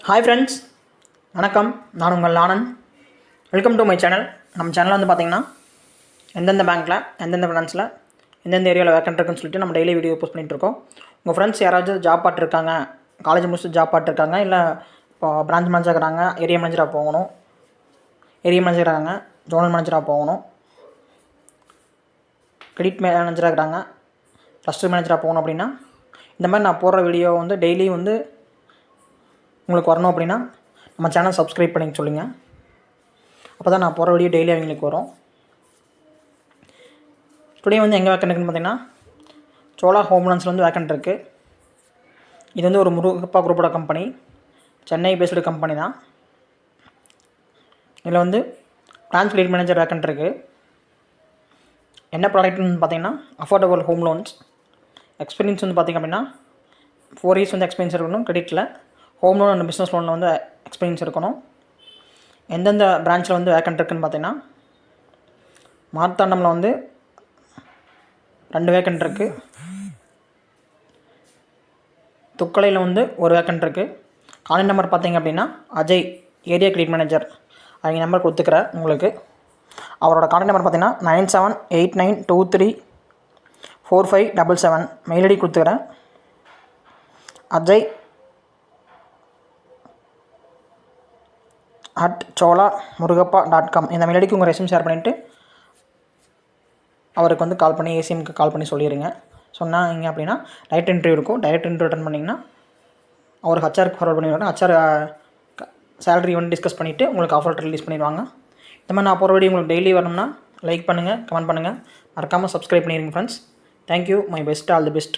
Hi friends, வணக்கம். நான் உங்கள் Anand. Welcome to my channel. நம்ம சேனலில் வந்து பார்த்திங்கன்னா எந்தெந்த பேங்க்கில் எந்தெந்த ஃபினான்ஸில் எந்தெந்த ஏரியாவில் வேக்கண்ட் இருக்குன்னு சொல்லிட்டு நம்ம டெய்லி வீடியோ போஸ்ட் பண்ணிகிட்ருக்கோம். உங்கள் ஃப்ரெண்ட்ஸ் யாராவது ஜாப் பார்த்துருக்காங்க, காலேஜ் முடிச்சுட்டு ஜாப் பார்த்துருக்காங்க, இல்லை இப்போ பிரான்ச் மேனேஜராக இருக்கிறாங்க, ஏரியா மேனேஜராக போகணும், ஏரியா மேனேஜராக இருக்காங்க, ஜோனல் மேனேஜராக போகணும், கிரெடிட் மேனேஜராக இருக்கிறாங்க, க்ளஸ்டர் மேனேஜராக போகணும் அப்படின்னா இந்த மாதிரி நான் போடுற வீடியோ வந்து டெய்லி வந்து உங்களுக்கு வரணும் அப்படின்னா நம்ம சேனல் சப்ஸ்கிரைப் பண்ணிக்க சொல்லுங்கள். அப்போ தான் நான் போகிற வீடியோ டெய்லி அவங்களுக்கு வரும். டுடே வந்து எங்கே வேக்கண்ட் இருக்குன்னு பார்த்தீங்கன்னா சோலா ஹோம் லோன்ஸில் வந்து வேக்கண்ட் இருக்குது. இது வந்து ஒரு முருகப்பா குரூப்போட கம்பெனி, சென்னை பேஸ்டு கம்பெனி தான். இதில் வந்து பிரான்ச் கிரெடிட் மேனேஜர் வேக்கண்ட் இருக்குது. என்ன ப்ராடக்ட்னு பார்த்தீங்கன்னா அஃபோர்டபுள் ஹோம் லோன்ஸ். எக்ஸ்பீரியன்ஸ் வந்து பார்த்திங்க அப்படின்னா 4 years வந்து எக்ஸ்பீரியன்ஸ் இருக்கணும் கிரெடிட்டில். ஹோம் லோன் அண்ட் பிஸ்னஸ் லோனில் வந்து எக்ஸ்பீரியன்ஸ் இருக்கணும். எந்தெந்த பிரான்ச்சில் வந்து வேக்கண்ட் இருக்குதுன்னு பார்த்தீங்கன்னா மார்த்தாண்டமில் வந்து 2 வேக்கண்ட் இருக்குது, துக்கலையில் வந்து 1 வேக்கண்ட் இருக்குது. கான்டாக்ட் நம்பர் பார்த்தீங்க அப்படின்னா அஜய், ஏரியா கிரெடிட் மேனேஜர், அவங்க நம்பர் கொடுத்துக்கிறேன் உங்களுக்கு. அவரோட கான்டாக்ட் நம்பர் பார்த்தீங்கன்னா 9789234577. மெயில் ஐடி கொடுத்துக்கிறேன், ajay@cholamurugappa.com. இந்த மெயில் ஐடிக்கு உங்கள் ரெஸ்யூம் ஷேர் பண்ணிவிட்டு அவருக்கு வந்து கால் பண்ணி ஏசிஎம்க்கு கால் பண்ணி சொல்லிடுங்க. சொன்னாங்க அப்படின்னா டைரக்ட் இன்டர்வியூ இருக்கும். டைரக்ட் இன்டர்வியூ அட்டன் பண்ணிங்கன்னா அவருக்கு ஹச்ஆருக்கு ஃபார்வர்ட் பண்ணிடுவாங்க. ஹச்ஆர் சேலரி வந்து டிஸ்கஸ் பண்ணிவிட்டு உங்களுக்கு ஆஃபர் ரிலீஸ் பண்ணிடுவாங்க. இந்த மாதிரி நான் போகிற வீடியோ உங்களுக்கு டெய்லி வரணும்னா லைக் பண்ணுங்கள், கமெண்ட் பண்ணுங்கள், மறக்காமல் சப்ஸ்கிரைப் பண்ணிடுங்க friends. Thank you, my best, all the best.